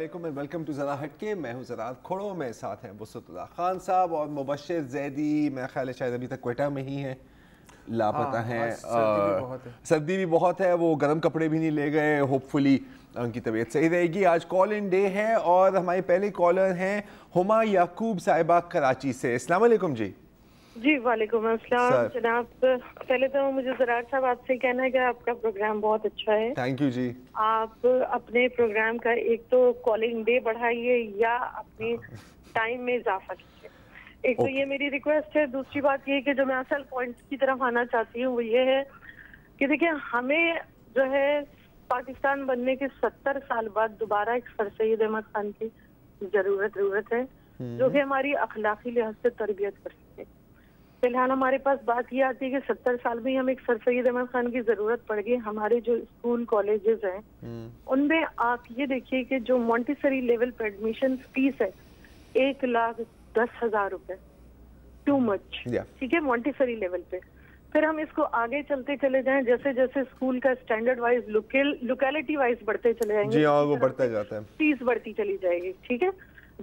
علیکم and welcome to ذرا ہٹ کے. میں ہوں زراعت کھوڑو, میں ساتھ ہیں وسعت اللہ خان صاحب اور مبشر زیدی. میرا خیال ہے شاید ابھی تک کوئٹہ میں ہی ہیں, لاپتہ ہیں. سردی بھی بہت ہے, وہ گرم کپڑے بھی نہیں لے گئے. ہوپ فلی ان کی طبیعت صحیح رہے گی. آج کال ان ڈے ہے اور ہمارے پہلے کالر ہیں ہما یعقوب صاحبہ کراچی سے. السلام علیکم. جی جی وعلیکم السلام جناب. پہلے تو مجھے زراعت صاحب آپ سے کہنا ہے کہ آپ کا پروگرام بہت اچھا ہے. تھینک یو جی. آپ اپنے پروگرام کا ایک تو کالنگ ڈے بڑھائیے یا اپنے ٹائم میں اضافہ کیجیے. ایک تو یہ میری ریکویسٹ ہے. دوسری بات یہ کہ جو میں اصل پوائنٹس کی طرف آنا چاہتی ہوں وہ یہ ہے کہ دیکھیں ہمیں جو ہے پاکستان بننے کے 70 سال بعد دوبارہ ایک سر سید احمد خان کی ضرورت ہے جو کہ ہماری اخلاقی لحاظ سے تربیت کر سکے. فی الحال ہمارے پاس بات یہ آتی ہے کہ 70 سال میں ہم ایک سر سید احمد خان کی ضرورت پڑ گئی. ہمارے جو اسکول کالجز ہیں ان میں آپ یہ دیکھیے کہ جو مونٹیسری لیول پہ ایڈمیشن فیس ہے 1,10,000 روپے, ٹو مچ. ٹھیک ہے, مونٹیسری لیول پہ. پھر ہم اس کو آگے چلتے چلے جائیں جیسے جیسے اسکول کا اسٹینڈرڈ وائز لوکیلٹی وائز بڑھتے چلے جائیں گے. جی ہاں, وہ بڑھتا جاتا ہے, فیس بڑھتی چلی جائے گی. ٹھیک ہے,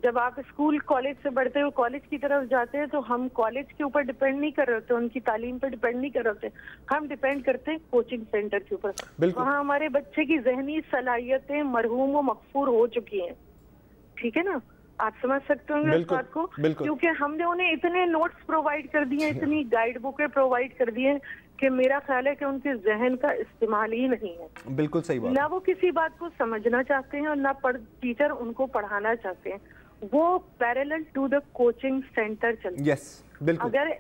جب آپ اسکول کالج سے بڑھتے ہوئے کالج کی طرف جاتے ہیں تو ہم کالج کے اوپر ڈیپینڈ نہیں کر رہے ہوتے, ان کی تعلیم پہ ڈیپینڈ نہیں کر رہے ہوتے, ہم ڈیپینڈ کرتے ہیں کوچنگ سینٹر کے اوپر. وہاں ہمارے بچے کی ذہنی صلاحیتیں مرحوم و مغفور ہو چکی ہیں. ٹھیک ہے نا, آپ سمجھ سکتے ہوں گے اس بات کو, کیونکہ ہم نے انہیں اتنے نوٹس پرووائڈ کر دیے, اتنی گائیڈ بکیں پرووائڈ کر دیے کہ میرا خیال ہے کہ ان کے ذہن کا استعمال ہی نہیں ہے. بالکل صحیح بات. نہ وہ کسی بات کو سمجھنا چاہتے ہیں اور نہ ٹیچر ان کو پڑھانا چاہتے ہیں. وہ parallel to the coaching centre چلتے ہیں.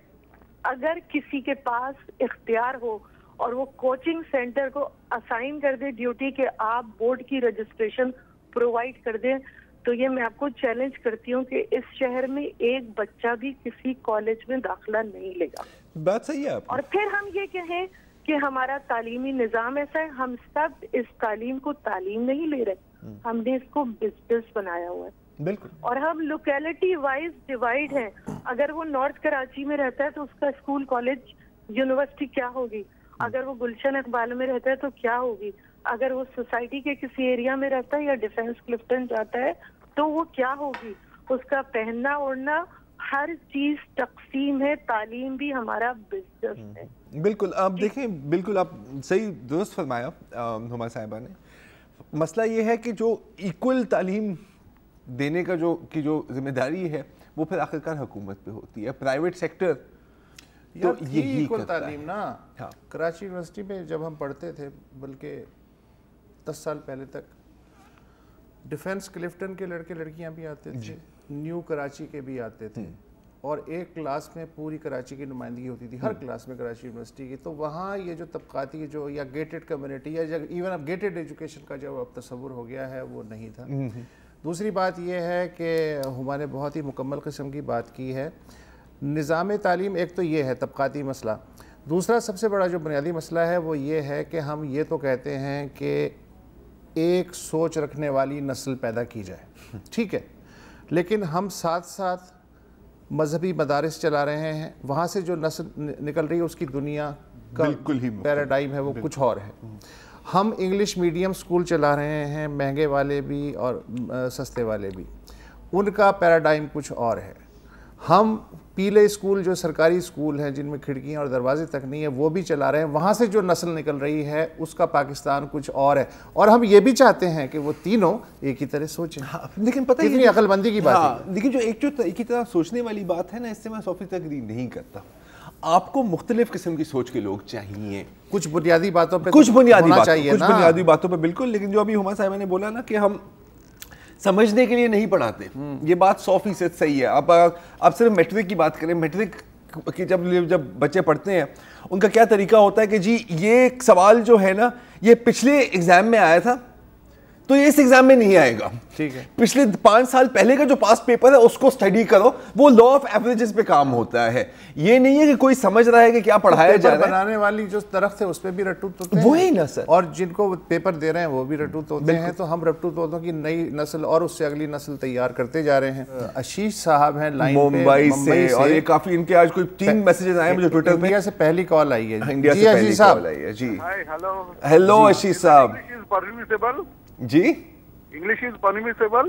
اگر کسی کے پاس اختیار ہو اور وہ کوچنگ سینٹر کو اسائن کر دے ڈیوٹی کہ آپ بورڈ کی رجسٹریشن پرووائڈ کر دیں, تو یہ میں آپ کو چیلنج کرتی ہوں کہ اس شہر میں ایک بچہ بھی کسی کالج میں داخلہ نہیں لے گا. بات صحیح ہے. اور پھر ہم یہ کہیں کہ ہمارا تعلیمی نظام ایسا ہے, ہم سب اس تعلیم کو تعلیم نہیں لے رہے, ہم نے اس کو بزنس بنایا ہوا ہے. بالکل. اور ہم لوکیلٹی وائز ڈیوائڈ ہیں. اگر وہ نارتھ کراچی میں رہتا ہے تو اس کا اسکول کالج یونیورسٹی کیا ہوگی, اگر وہ گلشن اقبال میں رہتا ہے تو کیا ہوگی, اگر وہ سوسائٹی کے کسی ایریا میں رہتا ہے یا ڈیفینس کلفٹن جاتا ہے تو وہ کیا ہوگی. اس کا پہننا اوڑھنا ہر چیز تقسیم ہے. تعلیم بھی ہمارا بزنس ہے. بالکل. آپ دیکھیں, بالکل آپ صحیح درست فرمایا ہما صاحبہ نے. مسئلہ یہ ہے کہ جو ایکول تعلیم دینے کا جو ذمہ داری ہے وہ پھر آخرکار حکومت پہ ہوتی ہے. پرائیویٹ سیکٹر تو یہی ایکول تعلیم نا. کراچی یونیورسٹی میں جب ہم پڑھتے تھے, بلکہ 10 سال پہلے تک ڈیفینس کلفٹن کے لڑکے لڑکیاں بھی آتے تھے, نیو کراچی کے بھی آتے تھے, اور ایک کلاس میں پوری کراچی کی نمائندگی ہوتی تھی, ہر کلاس میں کراچی یونیورسٹی کی. تو وہاں یہ جو طبقاتی جو یا گیٹڈ کمیونٹی یا ایون اب گیٹڈ ایجوکیشن کا جو اب تصور ہو گیا ہے وہ نہیں تھا. دوسری بات یہ ہے کہ ہمارے بہت ہی مکمل قسم کی بات کی ہے. نظام تعلیم ایک تو یہ ہے طبقاتی مسئلہ. دوسرا سب سے بڑا جو بنیادی مسئلہ ہے وہ یہ ہے کہ ہم یہ تو کہتے ہیں کہ ایک سوچ رکھنے والی نسل پیدا کی جائے, ٹھیک ہے, لیکن ہم ساتھ ساتھ مذہبی مدارس چلا رہے ہیں. وہاں سے جو نسل نکل رہی ہے اس کی دنیا کا پیراڈائم ہے وہ کچھ اور ہے. ہم انگلش میڈیم سکول چلا رہے ہیں, مہنگے والے بھی اور سستے والے بھی, ان کا پیراڈائم کچھ اور ہے. ہم پیلے اسکول جو سرکاری اسکول ہیں جن میں کھڑکیاں اور دروازے تک نہیں ہیں وہ بھی چلا رہے ہیں. وہاں سے جو نسل نکل رہی ہے اس کا پاکستان کچھ اور ہے, اور ہم یہ بھی چاہتے ہیں کہ وہ تینوں ایک ہی طرح سوچیں. لیکن پتہ اتنی عقل مندی کی بات ہے. لیکن جو ایک ہی طرح سوچنے والی بات ہے نا, اس سے میں 100% اگری نہیں کرتا. آپ کو مختلف قسم کی سوچ کے لوگ چاہیے. کچھ بنیادی باتوں پہ کچھ بنیادی باتوں پہ بالکل. لیکن جو ابھی ہما صاحبہ نے بولا نا کہ ہم سمجھنے کے لیے نہیں پڑھاتے, یہ بات 100% صحیح ہے. آپ صرف میٹرک کی بات کریں, میٹرک کی جب بچے پڑھتے ہیں ان کا کیا طریقہ ہوتا ہے کہ جی یہ سوال جو ہے نا یہ پچھلے ایگزام میں آیا تھا تو یہ اس ایگزام میں نہیں آئے گا. ٹھیک ہے, پچھلے 5 سال پہلے کا جو پاس پیپر ہے اس کو سٹڈی کرو. وہ لا آف ایوریجز پہ کام ہوتا ہے. یہ نہیں ہے کہ کوئی سمجھ رہا ہے کہ کیا پڑھایا جا رہا ہے. بنانے والی جو درخت ہے اس پہ بھی رٹو توتے ہیں, وہی نا سر, اور جن کو پیپر دے رہے ہیں وہ بھی رٹو توتے ہیں. تو ہم رٹو توتوں کی نئی نسل اور اس سے اگلی نسل تیار کرتے جا رہے ہیں. آشیش صاحب ہیں لائن پہ ممبئی سے, اور یہ کافی ان کے آج کوئی 3 میسیجز آئے مجھے ٹویٹر پہ. انڈیا سے پہلی کال آئی ہے. انڈیا سے پہلی کال آئی ہے. جی ہیلو آشیش صاحب. جی English is permissible?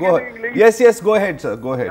Go ahead. Yes, go ahead, sir. Go ahead.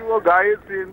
you guys since.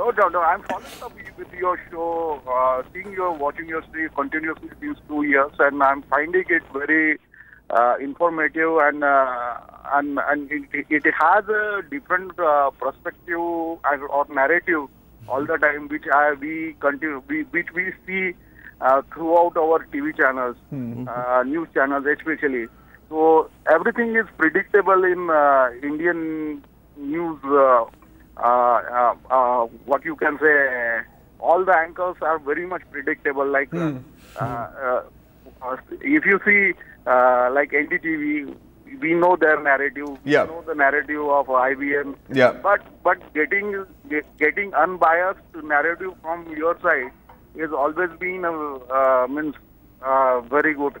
No, I'm following up with your show, watching your series continuously since 2 years, and I'm finding it very informative, and it has a different perspective or narrative all the time, which we see throughout our TV channels, news channels especially. So everything is predictable in Indian news. What you can say, all the anchors are very much predictable. Like if you see like NDTV, we know their narrative. Yeah. We know the narrative of IBM. Yeah. But getting unbiased narrative from your side is always been very good.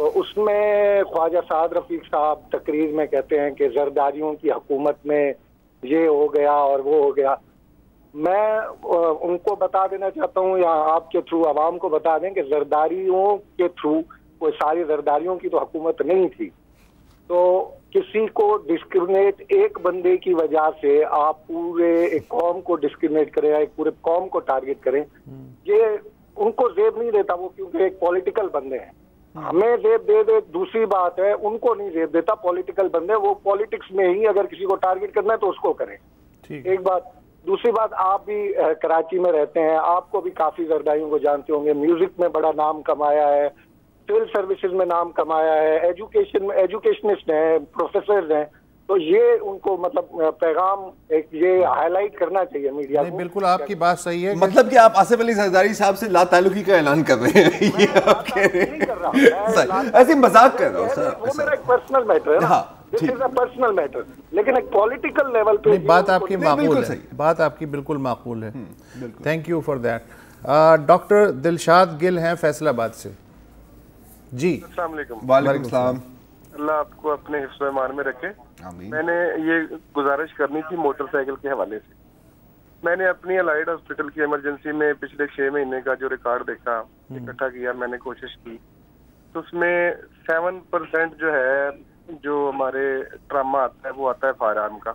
تو اس میں خواجہ سعد رفیق صاحب تقریر میں کہتے ہیں کہ زرداریوں کی حکومت میں یہ ہو گیا اور وہ ہو گیا. میں ان کو بتا دینا چاہتا ہوں یا آپ کے تھرو عوام کو بتا دیں کہ زرداریوں کے تھرو کوئی ساری زرداریوں کی تو حکومت نہیں تھی. تو کسی کو ڈسکریمنیٹ ایک بندے کی وجہ سے آپ پورے ایک قوم کو ڈسکریمنیٹ کریں یا ایک پورے قوم کو ٹارگٹ کریں, یہ ان کو زیب نہیں دیتا وہ, کیونکہ ایک پولیٹیکل بندے ہیں. ہمیں زیب دے دے دوسری بات ہے, ان کو نہیں زیب دیتا. پولیٹیکل بندے وہ پولیٹکس میں ہی اگر کسی کو ٹارگٹ کرنا ہے تو اس کو کریں. ایک بات. دوسری بات, آپ بھی کراچی میں رہتے ہیں, آپ کو بھی کافی زرداریوں کو جانتے ہوں گے. میوزک میں بڑا نام کمایا ہے, سول سروسز میں نام کمایا ہے, ایجوکیشن میں ایجوکیشنسٹ ہیں, پروفیسرز ہیں. تو یہ ان کو مطلب پیغام ایک یہ ہائی لائٹ کرنا چاہیے میڈیا کو. بالکل آپ کی بات صحیح ہے. مطلب کہ آپ آصف علی زرداری صاحب سے لا تعلقی کا اعلان کر رہے ہیں. یہ آپ کہہ رہے ہیں, ایسے مذاق کر رہا ہوں سر. وہ میرا ایک پرسنل میٹر ہے نا, دس از اے پرسنل میٹر, لیکن ایک پولیٹیکل لیول پہ بات آپ کی معقول ہے. بات آپ کی بالکل معقول ہے. Thank you for that. Doctor Dilshad Gill ہیں فیصل آباد سے. جی السلام علیکم. وعلیکم السلام. اللہ آپ کو اپنے حفظ و ایمان میں رکھے. میں نے یہ گزارش کرنی تھی موٹر سائیکل کے حوالے سے. میں نے اپنی الائڈ ہاسپٹل کی ایمرجنسی میں پچھلے 6 مہینے کا جو ریکارڈ دیکھا, اکٹھا کیا, میں نے کوشش کی, تو اس میں 7% جو ہے جو ہمارے ٹراما آتا ہے وہ آتا ہے فائر آرم کا.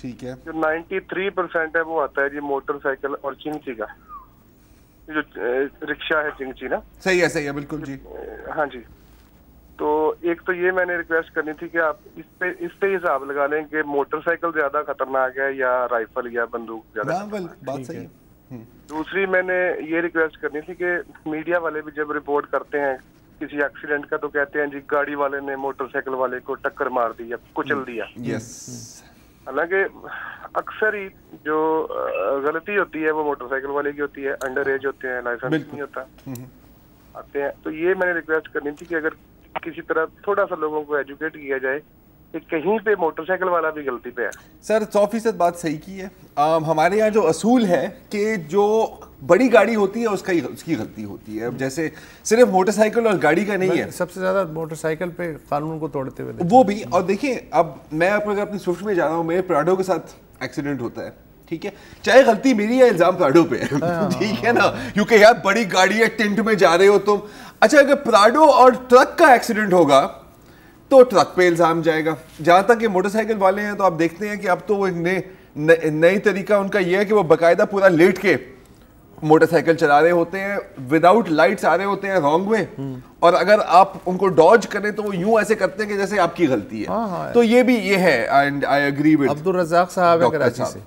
ٹھیک ہے. جو 93% ہے وہ آتا ہے جی موٹر سائیکل اور چنگچی کا, جو رکشا ہے چنگچی نا. صحیح ہے بالکل جی. ہاں جی. تو ایک تو یہ میں نے ریکویسٹ کرنی تھی کہ آپ اس پہ حساب لگا لیں کہ موٹر سائیکل زیادہ خطرناک ہے یا رائفل یا بندوق زیادہ. بات صحیح ہے. دوسری میں نے یہ ریکویسٹ کرنی تھی کہ میڈیا والے بھی جب رپورٹ کرتے ہیں کسی ایکسیڈنٹ کا تو کہتے ہیں جی گاڑی والے نے موٹر سائیکل والے کو ٹکر مار دی یا کچل دیا. حالانکہ اکثر ہی جو غلطی ہوتی ہے وہ موٹر سائیکل والے کی ہوتی ہے, انڈر ایج ہوتے ہیں, لائسنس نہیں ہوتا, آتے ہیں. تو یہ میں نے ریکویسٹ کرنی تھی کہ اگر کسی طرح تھوڑا سا لوگوں کو ایجوکیٹ کیا جائے کہ کہیں پہ موٹر سائیکل والا بھی غلطی پہ ہے. سر 100% بات صحیح کی ہے. ہمارے یہاں جو اصول ہے کہ جو بڑی گاڑی ہوتی ہے اس کی غلطی ہوتی ہے. اب جیسے صرف موٹر سائیکل اور گاڑی کا نہیں ہے, سب سے زیادہ موٹر سائیکل پہ قانون کو توڑتے ہوئے وہ بھی. اور دیکھیں اب میں اگر اپنی سوئفٹ میں جا رہا ہوں, میرے پراڈو کے ساتھ ایکسیڈنٹ ہوتا ہے, ٹھیک ہے, چاہے غلطی میری ہے الزام پراڈو پہ ہے, ٹھیک ہے نا, کیونکہ یار بڑی گاڑی ہے, ٹنٹ میں جا رہے ہو تم. اچھا اگر پراڈو اور ٹرک کا ایکسیڈنٹ ہوگا تو ٹرک پہ الزام جائے گا. جہاں تک کہ موٹر سائیکل والے ہیں تو آپ دیکھتے ہیں کہ اب تو وہ نئی طریقہ ان کا یہ ہے کہ وہ باقاعدہ پورا لیٹ کے موٹر سائیکل چلا رہے ہوتے ہیں, وداؤٹ لائٹس آ رہے ہوتے ہیں رانگ وے, اور اگر آپ ان کو ڈاج کریں تو وہ یوں ایسے کرتے ہیں کہ جیسے آپ کی غلطی ہے. تو یہ بھی یہ ہے. And I agree with Abdul Razzaq صاحب ہے کراچی سے.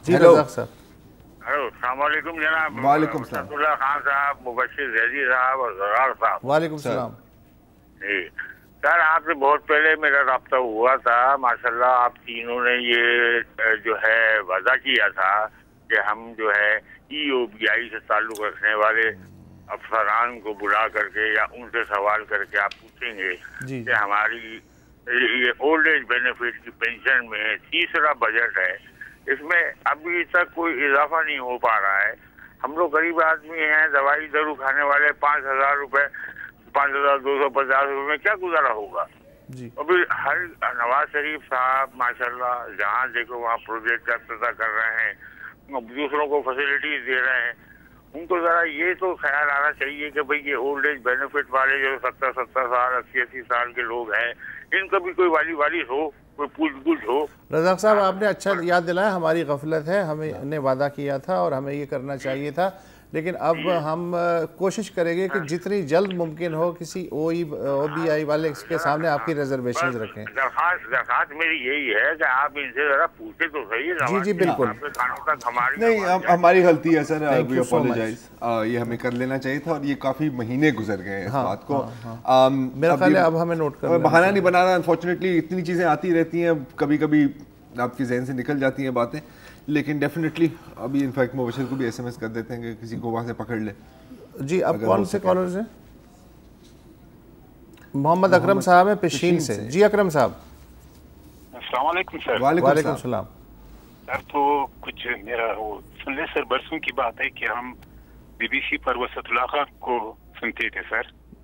جی رزاق صاحب. ہلو السلام علیکم جناب. وعلیکم السلام. اللہ خان صاحب, مبشر زیدی صاحب اور زرار صاحب. وعلیکم السلام. جی سر, آپ سے بہت پہلے میرا رابطہ ہوا تھا. ماشاءاللہ آپ تینوں نے یہ جو ہے وعدہ کیا تھا کہ ہم جو ہے EOBI سے تعلق رکھنے والے افسران کو بلا کر کے یا ان سے سوال کر کے آپ پوچھیں گے کہ ہماری یہ اولڈ ایج بینیفٹ کی پینشن میں تیسرا بجٹ ہے, اس میں ابھی تک کوئی اضافہ نہیں ہو پا رہا ہے. ہم لوگ غریب آدمی ہیں, دوائی دارو کھانے والے, 5,000 روپے 5,250 روپے میں کیا گزارا ہوگا. ابھی ہر نواز شریف صاحب ماشاءاللہ جہاں دیکھو وہاں پروجیکٹ کا افتتاح کر رہے ہیں, دوسروں کو فیسلٹیز دے رہے ہیں. ان کو ذرا یہ تو خیال آنا چاہیے کہ بھئی یہ اولڈ ایج بینیفٹ والے جو 70 سال 80 سال کے لوگ ہیں, ان کا بھی کوئی والی ہو, کوئی پوچھ گچھ ہو. رزاق صاحب آپ نے اچھا یاد دلایا, ہماری غفلت ہے, ہمیں نے وعدہ کیا تھا اور ہمیں یہ کرنا چاہیے تھا, لیکن اب ہم کوشش کریں گے کہ جتنی جلد ممکن ہو کسی OBI والے کے سامنے آپ کی ریزرویشنز رکھیں. درخواست میری یہی ہے کہ آپ ان سے ذرا پوچھیں تو صحیح. جی بالکل. نہیں ہماری غلطی ہے سر, وی اپولوجائز. یہ ہمیں کر لینا چاہیے تھا, اور یہ کافی مہینے گزر گئے ہیں اس بات کو. میرا خیال ہے اب ہمیں نوٹ کرنا, بہانہ نہیں بنانا. انفارچونیٹلی اتنی چیزیں آتی رہتی ہیں, کبھی کبھی آپ کی ذہن سے نکل جاتی ہیں باتیں, لیکن ڈیفینیٹلی ابھی انفیکٹ مبشر کو بھی SMS کر دیتے ہیں کہ کسی کو وہاں سے پکڑ لے. جی اب کون سے کالرز ہیں؟ محمد اکرم صاحب ہیں پشین سے. جی اکرم صاحب. السلام علیکم سر. وعلیکم السلام. سر تو کچھ میرا وہ سن لے سر, برسوں کی بات ہے کہ ہم BBC پر وسط اللہ خان کو سنتے تھے سر.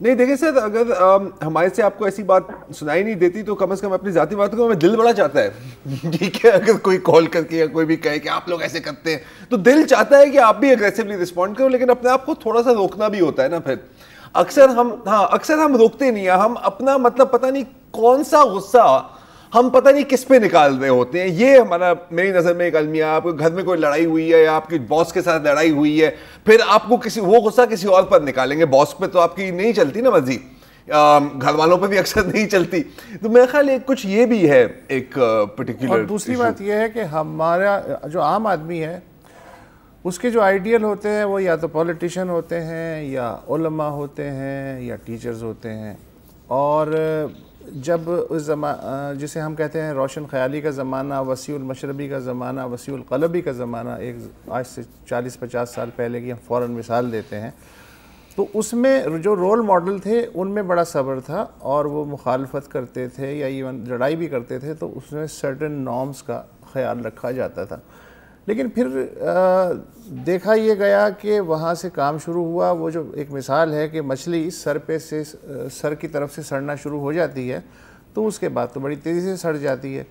نہیں دیکھیں سر, اگر ہمارے سے آپ کو ایسی بات سنائی نہیں دیتی تو کم از کم اپنی ذاتی بات کو, ہمیں دل بڑا چاہتا ہے, ٹھیک ہے, اگر کوئی کال کر کے یا کوئی بھی کہے کہ آپ لوگ ایسے کرتے ہیں تو دل چاہتا ہے کہ آپ بھی اگریسولی رسپونڈ کرو, لیکن اپنے آپ کو تھوڑا سا روکنا بھی ہوتا ہے نا. پھر اکثر ہم روکتے نہیں ہیں, ہم اپنا مطلب پتہ نہیں کون سا غصہ ہم پتہ نہیں کس پہ نکال رہے ہوتے ہیں. یہ ہمارا میری نظر میں ایک المیہ, آپ کے گھر میں کوئی لڑائی ہوئی ہے یا آپ کی باس کے ساتھ لڑائی ہوئی ہے, پھر آپ کو وہ غصہ کسی اور پر نکالیں گے. باس پہ تو آپ کی نہیں چلتی نا مرضی, گھر والوں پہ بھی اکثر نہیں چلتی. تو میرا خیال ہے کچھ یہ بھی ہے ایک پرٹیکولر. اور دوسری بات یہ ہے کہ ہمارا جو عام آدمی ہے اس کے جو آئیڈیل ہوتے ہیں وہ یا تو پولیٹیشین ہوتے ہیں یا علماء ہوتے ہیں یا ٹیچرز ہوتے ہیں. اور جب اس جسے ہم کہتے ہیں روشن خیالی کا زمانہ, وسیع المشربی کا زمانہ, وسیع القلبی کا زمانہ, ایک آج سے 40-50 سال پہلے کی ہم فوراً مثال دیتے ہیں, تو اس میں جو رول ماڈل تھے ان میں بڑا صبر تھا اور وہ مخالفت کرتے تھے یا ایون لڑائی بھی کرتے تھے, تو اس میں سرٹن نارمز کا خیال رکھا جاتا تھا. لیکن پھر دیکھا یہ گیا کہ وہاں سے کام شروع ہوا. وہ جو ایک مثال ہے کہ مچھلی سر کی طرف سے سڑنا شروع ہو جاتی ہے تو اس کے بعد تو بڑی تیزی سے سڑ جاتی ہے.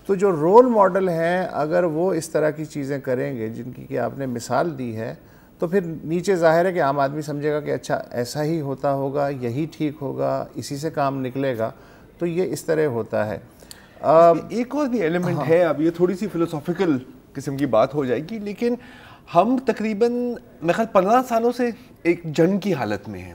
تو جو رول ماڈل ہیں اگر وہ اس طرح کی چیزیں کریں گے جن کی کہ آپ نے مثال دی ہے, تو پھر نیچے ظاہر ہے کہ عام آدمی سمجھے گا کہ اچھا ایسا ہی ہوتا ہوگا, یہی ٹھیک ہوگا, اسی سے کام نکلے گا. تو یہ اس طرح ہوتا ہے. ایک اور بھی ایلیمنٹ ہے, اب یہ تھوڑی سی فلسافیکل قسم کی بات ہو جائے گی, لیکن ہم تقریباً میں خیال 15 سالوں سے ایک جنگ کی حالت میں ہیں.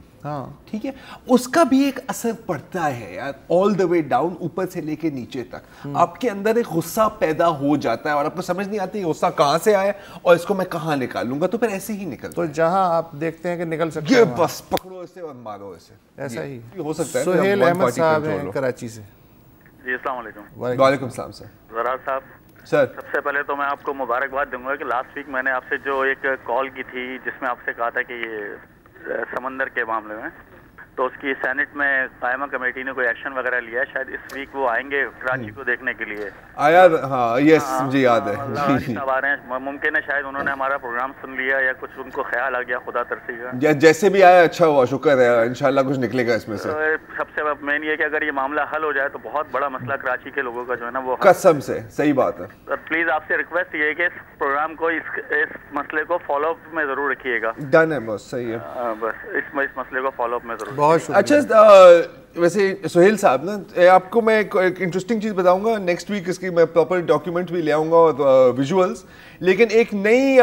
ٹھیک ہے, اس کا بھی ایک اثر پڑتا ہے یار, آل دا وے ڈاؤن, اوپر سے لے کے نیچے تک آپ کے اندر ایک غصہ پیدا ہو جاتا ہے اور آپ کو سمجھ نہیں آتی غصہ کہاں سے آیا اور اس کو میں کہاں نکالوں گا, تو پھر ایسے ہی نکلتا تو جہاں آپ دیکھتے ہیں کہ نکل سکتے ہیں بس پکڑو اسے اور مارو اسے. ایسا ہی ہو سکتا ہے. سہیل احمد صاحب ہیں کراچی سے. جی السلام علیکم. وعلیکم السلام سر. زراعت صاحب سر, سب سے پہلے تو میں آپ کو مبارکباد دوں گا کہ لاسٹ ویک میں نے آپ سے جو ایک کال کی تھی جس میں آپ سے کہا تھا کہ یہ سمندر کے معاملے میں, تو اس کی سینٹ میں قائمہ کمیٹی نے کوئی ایکشن وغیرہ لیا ہے. شاید اس ویک وہ آئیں گے کراچی کو دیکھنے کے لیے. آیا, ہاں یس مجھے یاد ہے. صاحب آ رہے ہیں, ممکن ہے شاید انہوں نے ہمارا پروگرام سن لیا یا کچھ ان کو خیال آ گیا, خدا ترسی کا. جیسے بھی آیا اچھا ہوا, شکر ہے, انشاءاللہ کچھ نکلے گا اس میں سے. سب سے مین یہ کہ اگر یہ معاملہ حل ہو جائے تو بہت بڑا مسئلہ کراچی کے لوگوں کا جو ہے نا وہ قسم سے صحیح بات ہے. پلیز آپ سے ریکویسٹ یہ ہے کہ اس پروگرام کو اس مسئلے کو فالو اپ میں ضرور رکھیے گا. ڈن ہے, بس صحیح ہے, بس اس مسئلے کو فالو اپ میں ضرور. بہت اچھا. ویسے سہیل صاحب نا, آپ کو میں ایک انٹرسٹنگ چیز بتاؤں گا, نیکسٹ ویک اس کی میں پراپر ڈاکیومنٹ بھی لے آؤں گا اور ویژولز. لیکن ایک نئی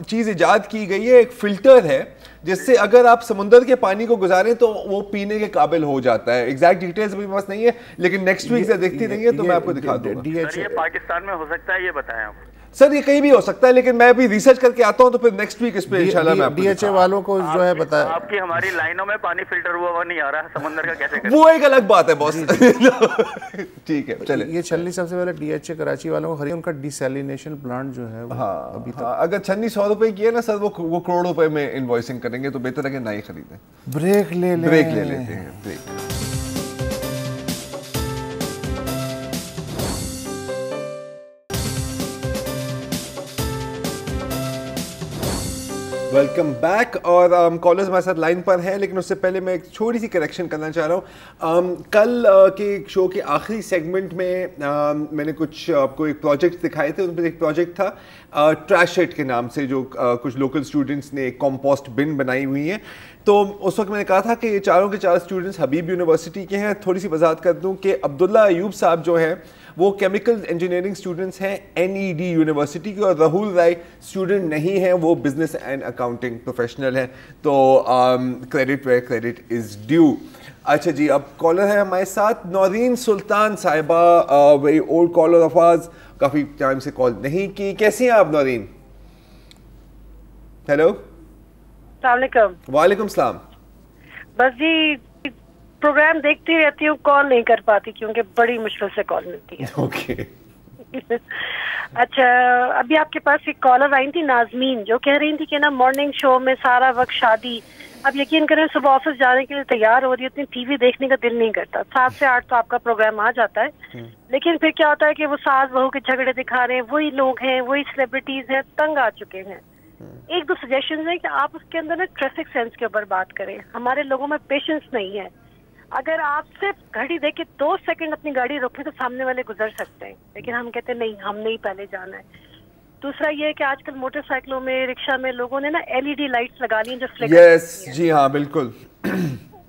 چیز ایجاد کی گئی ہے, ایک فلٹر ہے جس سے اگر آپ سمندر کے پانی کو گزاریں تو وہ پینے کے قابل ہو جاتا ہے. ایگزیکٹ ڈیٹیلز بھی پاس نہیں ہے, لیکن نیکسٹ ویک سے دیکھتی رہیں گے تو میں آپ کو دکھا دوں گا. یہ پاکستان میں ہو سکتا ہے, یہ بتائیں آپ. سر یہ کہیں بھی ہو سکتا ہے, لیکن میں بھی ریسرچ کر کے آتا ہوں تو پھر نیکسٹ ویک اس پہ انشاءاللہ میں آپ کو ڈی ایچ اے والوں کو جو ہے بتائیں. آپ کی ہماری لائنوں میں پانی فلٹر ہوا ہوا نہیں آ رہا, سمندر کا کیسے کریں, وہ ایک الگ بات ہے باس. ٹھیک ہے چلیں. یہ چھلنی سب سے پہلے ڈی ایچ اے کراچی والوں کو خرید, ان کا ڈیسیلینیشن پلانٹ جو ہے ابھی تک اگر چھلنی 100 روپے کی ہے نا سر, وہ کروڑ روپے میں انوائسنگ کریں گے, تو بہتر ہے کہ نہ ہی خریدیں. بریک لے لیتے ہیں. بریک. Welcome back. اور کالرز ہمارے ساتھ لائن پر ہیں, لیکن اس سے پہلے میں ایک چھوٹی سی کریکشن کرنا چاہ رہا ہوں. کل کے شو کے آخری سیگمنٹ میں میں نے کچھ آپ کو ایک پروجیکٹ دکھائے تھے. ان پر ایک پروجیکٹ تھا ٹریش ایٹ کے نام سے, جو کچھ لوکل اسٹوڈنٹس نے ایک کمپوسٹ بن بنائی ہوئی ہیں. تو اس وقت میں نے کہا تھا کہ یہ چاروں کے چار اسٹوڈنٹس حبیب یونیورسٹی کے ہیں. تھوڑی سی وضاحت کر دوں کہ عبداللہ ایوب صاحب جو ہیں وہ کیمیکل انجینئرنگ اسٹوڈنٹس ہیں NED یونیورسٹی کی, اور راہل رائے اسٹوڈنٹ نہیں ہیں, وہ بزنس اینڈ اکاؤنٹنگ پروفیشنل ہیں. تو credit where credit is due. اچھا جی, اب کالر ہے ہمارے ساتھ نورین سلطان صاحبہ, ویری اولڈ کالر آف آرز, کافی ٹائم سے کال نہیں کی. کیسی ہیں آپ نورین؟ ہیلو. السلام علیکم. وعلیکم السلام. بس جی پروگرام دیکھتی رہتی ہوں, کال نہیں کر پاتی کیونکہ بڑی مشکل سے کال ملتی ہے. اوکے. اچھا, ابھی آپ کے پاس ایک کالر آئی تھی نازمین, جو کہہ رہی تھی کہ نا مارننگ شو میں سارا وقت شادی. اب یقین کریں صبح آفس جانے کے لیے تیار ہو رہی ہے, اتنی ٹی وی دیکھنے کا دل نہیں کرتا. 7 سے 8 تو آپ کا پروگرام آ جاتا ہے, لیکن پھر کیا ہوتا ہے کہ وہ ساس بہو کے جھگڑے دکھا رہے ہیں, وہی لوگ ہیں, وہی سیلیبریٹیز ہیں, تنگ آ چکے ہیں. ایک دو سجیشنز ہیں کہ آپ اس کے اندر نا ٹریفک سینس کے اوپر بات کریں. ہمارے لوگوں میں پیشنس نہیں ہے. اگر آپ صرف گھڑی دیکھ کے 2 سیکنڈ اپنی گاڑی روکیں تو سامنے والے گزر سکتے ہیں, لیکن ہم کہتے ہیں نہیں, ہم نہیں پہلے جانا ہے. دوسرا یہ ہے کہ آج کل موٹر سائیکلوں میں, رکشا میں لوگوں نے نا LED لائٹس لگا لی ہیں جو فلیکر. یس جی ہاں بالکل,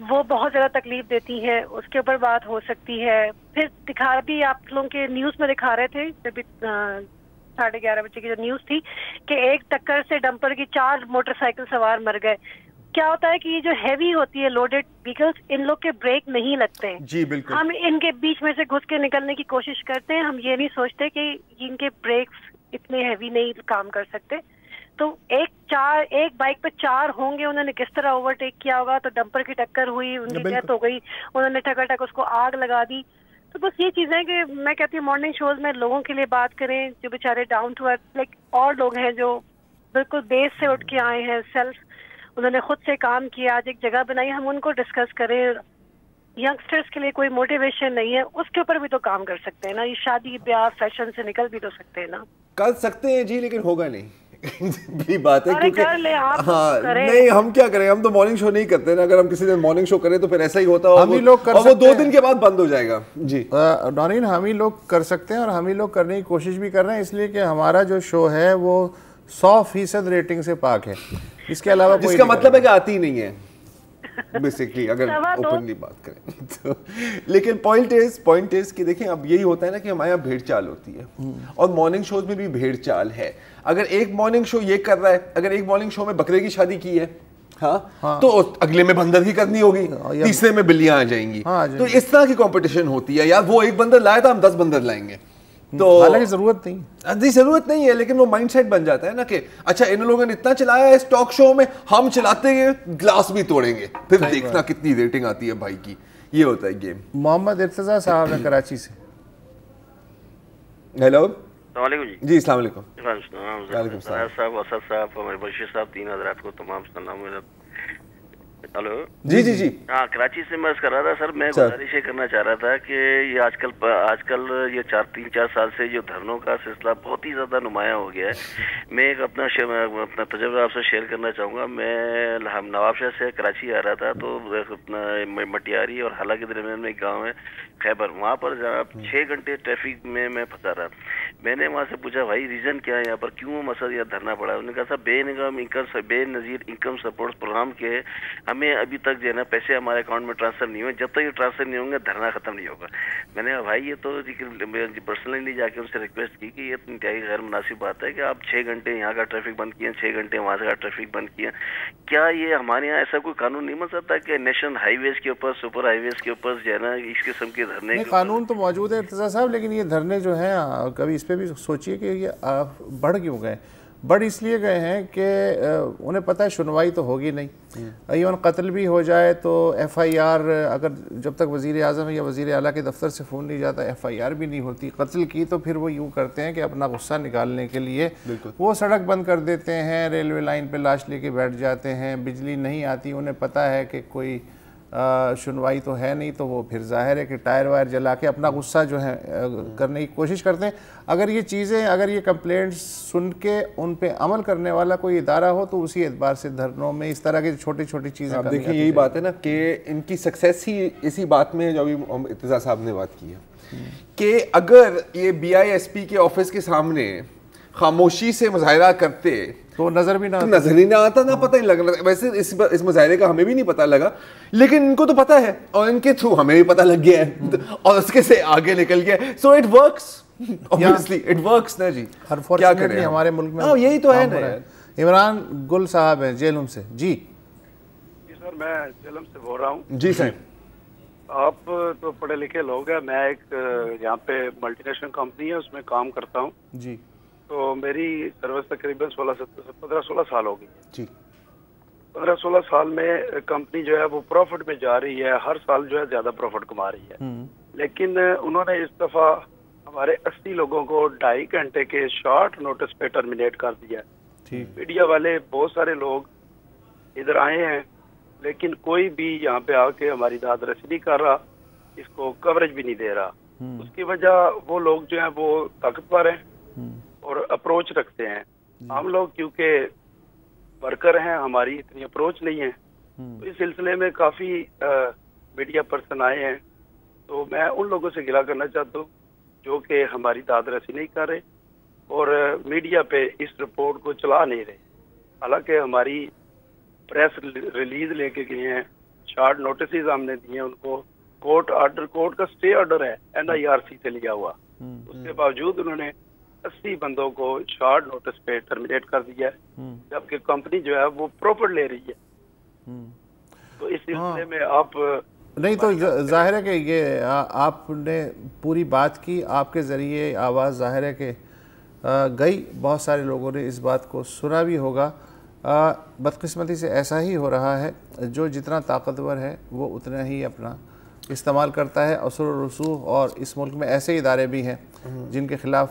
وہ بہت زیادہ تکلیف دیتی ہے. اس کے اوپر بات ہو سکتی ہے. پھر دکھا بھی آپ لوگوں کے نیوز میں دکھا رہے تھے جب 11:30 بجے کی جو نیوز تھی کہ ایک ٹکر سے ڈمپر کی 4 موٹر سائیکل سوار مر گئے. کیا ہوتا ہے کہ یہ جو ہیوی ہوتی ہے لوڈیڈ ویکلز, ان لوگ کے بریک نہیں لگتے ہیں. جی بالکل, ہم ان کے بیچ میں سے گھس کے نکلنے کی کوشش کرتے ہیں. ہم یہ نہیں سوچتے کہ ان کے بریکس اتنے ہیوی نہیں کام کر سکتے. تو ایک بائک پہ 4 ہوں گے, انہوں نے کس طرح اوورٹیک کیا ہوگا. تو ڈمپر کی ٹکر ہوئی, ان کی ڈیتھ ہو گئی, انہوں نے ٹک اس کو آگ لگا دی. تو بس یہ چیزیں کہ میں کہتی ہوں مارننگ شوز میں لوگوں کے لیے بات کریں جو بیچارے ڈاؤن ٹو ارتھ لائک اور لوگ ہیں جو بالکل بیس سے اٹھ کے آئے ہیں, سیلف انہوں نے خود سے کام کیا, آج ایک جگہ بنائی, ہم ان کو ڈسکس کریں. ینگسٹرز کے لیے کوئی موٹیویشن نہیں ہے, اس کے اوپر بھی تو کام کر سکتے ہیں نا. یہ شادی بیاہ فیشن سے نکل بھی تو سکتے ہیں نا. کر سکتے ہیں جی, لیکن ہوگا نہیں. بھی بات ہے کیونکہ ہاں نہیں, ہم کیا کریں, ہم تو مارننگ شو نہیں کرتے نا. اگر ہم کسی دن مارننگ شو کریں تو پھر ایسا ہی ہوتا ہے, ہم ہی لوگ کر اور وہ 2 دن کے بعد بند ہو جائے گا. جی نورین, ہم ہی لوگ کر سکتے ہیں اور ہم ہی لوگ کرنے کی کوشش بھی کر رہے ہیں, اس لیے کہ ہمارا جو شو ہے وہ 100% ریٹنگ سے پاک ہے. اس کے علاوہ جس کا مطلب ہے کہ آتی ہی نہیں ہے بیسکلی, اگر اوپنلی بات کریں تو. لیکن پوائنٹ از کہ دیکھیں اب یہی ہوتا ہے نا کہ ہمارے یہاں بھیڑ چال ہوتی ہے, اور مارننگ شوز میں بھی بھیڑ چال ہے. اگر ایک مارننگ شو یہ کر رہا ہے, اگر ایک مارننگ شو میں بکرے کی شادی کی ہے ہاں تو اگلے میں بندر کی کرنی ہوگی, تیسرے میں بلیاں آ جائیں گی. تو اس طرح کی کمپٹیشن ہوتی ہے. یار وہ ایک بندر لائے تھا, ہم 10 بندر لائیں گے. تو حالانکہ ضرورت نہیں ہے, لیکن وہ مائنڈ سیٹ بن جاتا ہے نا کہ اچھا ان لوگوں نے اتنا چلایا ہے اس ٹاک شو میں, ہم چلاتے ہیں گلاس بھی توڑیں گے, پھر دیکھنا کتنی ریٹنگ آتی ہے بھائی کی. یہ ہوتا ہے گیم. محمد ارتضیٰ صاحب ہیں کراچی سے. ہیلو, السلام علیکم. جی السلام علیکم. وعلیکم السلام صاحب, اسد صاحب, ہمارے بشیر صاحب, 3 حضرات کو تمام سلام. ہلو جی جی جی ہاں, کراچی سے میں عرض کر رہا تھا سر, میں گزارش یہ کرنا چاہ رہا تھا کہ یہ آج کل یہ 3-4 سال سے جو دھرنوں کا سلسلہ بہت ہی زیادہ نمایاں ہو گیا ہے. میں ایک اپنا تجربہ آپ سے شیئر کرنا چاہوں گا. میں نواب شاہ سے کراچی آ رہا تھا, تو اپنا مٹیاری اور حالہ کے درمیان میں ایک گاؤں ہے خیبر, وہاں پر 6 گھنٹے ٹریفک میں پھنسا رہا. میں نے وہاں سے پوچھا بھائی ریزن کیا ہے یہاں پر, کیوں مسئلہ یہ دھرنا پڑا ہے. انہوں نے کہا صاحب بے نظیر انکم سپورٹ پروگرام کے ہمیں ابھی تک جو ہے نا پیسے ہمارے اکاؤنٹ میں ٹرانسفر نہیں ہوئے, جب تک یہ ٹرانسفر نہیں ہوں گے دھرنا ختم نہیں ہوگا. میں نے کہا بھائی یہ تو پرسنلی جا کے ان سے ریکویسٹ کی کہ یہ انتہائی غیر مناسب بات ہے کہ آپ 6 گھنٹے یہاں کا ٹریفک بند کیے, 6 گھنٹے وہاں کا ٹریفک بند کیا. کیا یہ ہمارے یہاں ایسا کوئی قانون نہیں بن سکتا کہ نیشنل ہائی ویز کے اوپر, سپر ہائی ویز کے اوپر جو ہے نا اس قسم کے دھرنے؟ قانون تو موجود ہے ارتضیٰ صاحب, لیکن یہ دھرنے جو ہیں کبھی اس پہ بھی سوچیے کہ یہ بڑھ کیوں گئے. بڑھ اس لیے گئے ہیں کہ انہیں پتہ ہے سنوائی تو ہوگی نہیں. ایون قتل بھی ہو جائے تو FIR اگر جب تک وزیر اعظم یا وزیر اعلیٰ کے دفتر سے فون نہیں جاتا FIR بھی نہیں ہوتی. قتل کی تو پھر وہ یوں کرتے ہیں کہ اپنا غصہ نکالنے کے لیے وہ سڑک بند کر دیتے ہیں, ریلوے لائن پہ لاش لے کے بیٹھ جاتے ہیں. بجلی نہیں آتی, انہیں پتہ ہے کہ کوئی سنوائی تو ہے نہیں, تو وہ پھر ظاہر ہے کہ ٹائر وائر جلا کے اپنا غصہ جو ہے کرنے کی کوشش کرتے ہیں. اگر یہ چیزیں, اگر یہ کمپلینٹس سن کے ان پہ عمل کرنے والا کوئی ادارہ ہو تو اسی اعتبار سے دھرنوں میں اس طرح کی چھوٹی چھوٹی چیزیں. آپ دیکھیں یہی بات ہے نا کہ ان کی سکسیس ہی اسی بات میں ہے جو ابھی ارتضیٰ صاحب نے بات کی ہے کہ اگر یہ BISP کے آفس کے سامنے خاموشی سے مظاہرہ کرتے تو نظر بھی نظر ہی نہ آتا, نہ پتہ ہی لگا. ویسے اس مظاہرے کا ہمیں بھی نہیں پتہ لگا, لیکن ان کو تو پتہ ہے اور ان کے تھرو ہمیں بھی پتہ لگ گیا ہے اور اس کے سے آگے نکل گیا. So it works, obviously it works نا جی. کیا کریں ہمارے ملک میں یہی تو ہے نا. عمران گل صاحب ہیں جیلم سے. جی سر, میں جیلم سے بول رہا ہوں. جی سر. آپ تو پڑھے لکھے لوگ ہیں, میں ایک یہاں پہ ملٹی نیشنل کمپنی ہے اس میں کام کرتا ہوں. جی. تو میری سروس تقریباً 15-16 سال ہو گئی. جی. 15-16 سال میں کمپنی جو ہے وہ پروفٹ میں جا رہی ہے, ہر سال جو ہے زیادہ پروفٹ کما رہی ہے. لیکن انہوں نے اس دفعہ ہمارے 80 لوگوں کو 2.5 گھنٹے کے شارٹ نوٹس پہ ٹرمینیٹ کر دیا. میڈیا والے بہت سارے لوگ ادھر آئے ہیں, لیکن کوئی بھی یہاں پہ آ کے ہماری داد رسی نہیں کر رہا, اس کو کوریج بھی نہیں دے رہا. اس کی وجہ وہ لوگ جو ہیں وہ طاقتور ہیں اور اپروچ رکھتے ہیں. ہم لوگ کیونکہ ورکر ہیں, ہماری اتنی اپروچ نہیں ہے. تو اس سلسلے میں کافی میڈیا پرسن آئے ہیں, تو میں ان لوگوں سے گلا کرنا چاہتا ہوں جو کہ ہماری داد رسی نہیں کر رہے اور میڈیا پہ اس رپورٹ کو چلا نہیں رہے. حالانکہ ہماری پریس ریلیز لے کے گئے ہیں, شارٹ نوٹسز ہم نے دیے ان کو, کورٹ کا سٹے آرڈر ہے NIRC سے لیا ہوا, اس کے باوجود انہوں نے 80 بندوں کو شارٹ نوٹس پہ ٹرمینیٹ کر دیا ہے, جبکہ کمپنی جو ہے وہ پروفٹ لے رہی ہے. تو اس سلسلے میں آپ نہیں, تو ظاہر ہے کہ یہ آپ نے پوری بات کی, آپ کے ذریعے آواز ظاہر ہے کہ گئی, بہت سارے لوگوں نے اس بات کو سنا بھی ہوگا. بدقسمتی سے ایسا ہی ہو رہا ہے, جو جتنا طاقتور ہے وہ اتنا ہی اپنا استعمال کرتا ہے. اثر و رسوخ, اور اس ملک میں ایسے ادارے بھی ہیں جن کے خلاف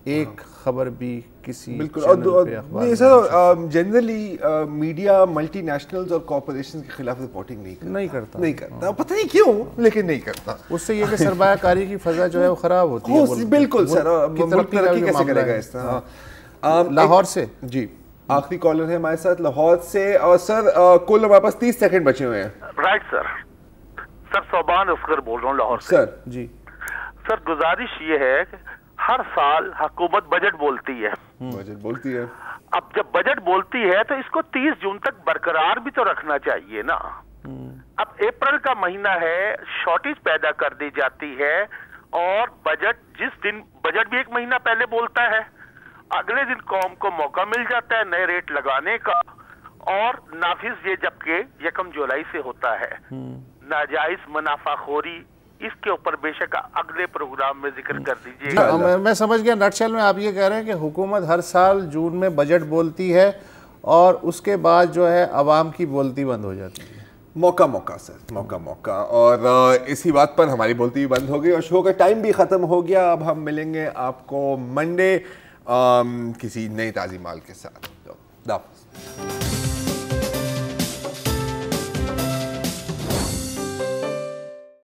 ایک خبر بھی کسی چینل پہ اخبار جنرلی میڈیا ملٹی نیشنلز اور کارپوریشن کے خلاف رپورٹنگ نہیں کرتا, پتہ نہیں کیوں لیکن نہیں کرتا. اس سے یہ کہ سرمایہ کاری کی فضا جو ہے وہ خراب ہوتی ہے. بالکل سر, ملک ترقی کیسے کرے گا اس طرح. لاہور سے جی آخری کالر ہے ہمارے ساتھ لاہور سے, اور سر کل ہمارے پاس 30 سیکنڈ بچے ہوئے ہیں. رائٹ سر, صوبان اصغر بول رہا ہوں لاہور سے. سر جی سر, گزارش یہ ہے کہ ہر سال حکومت بجٹ بولتی ہے. اب جب بجٹ بولتی ہے تو اس کو 30 جون تک برقرار بھی تو رکھنا چاہیے نا. اب اپریل کا مہینہ ہے, شارٹیج پیدا کر دی جاتی ہے, اور بجٹ جس دن, بجٹ بھی ایک مہینہ پہلے بولتا ہے, اگلے دن قوم کو موقع مل جاتا ہے نئے ریٹ لگانے کا, اور نافذ یہ جبکہ 1 جولائی سے ہوتا ہے. ناجائز منافع خوری, اس کے اوپر بے شک اگلے پروگرام میں ذکر کر دیجئے. میں سمجھ گیا, نٹ شیل میں آپ یہ کہہ رہے ہیں کہ حکومت ہر سال جون میں بجٹ بولتی ہے اور اس کے بعد جو ہے عوام کی بولتی بند ہو جاتی ہے. موقع سر, موقع, اور اسی بات پر ہماری بولتی بھی بند ہو گئی اور شو کا ٹائم بھی ختم ہو گیا. اب ہم ملیں گے آپ کو منڈے کسی نئی تازی مال کے ساتھ.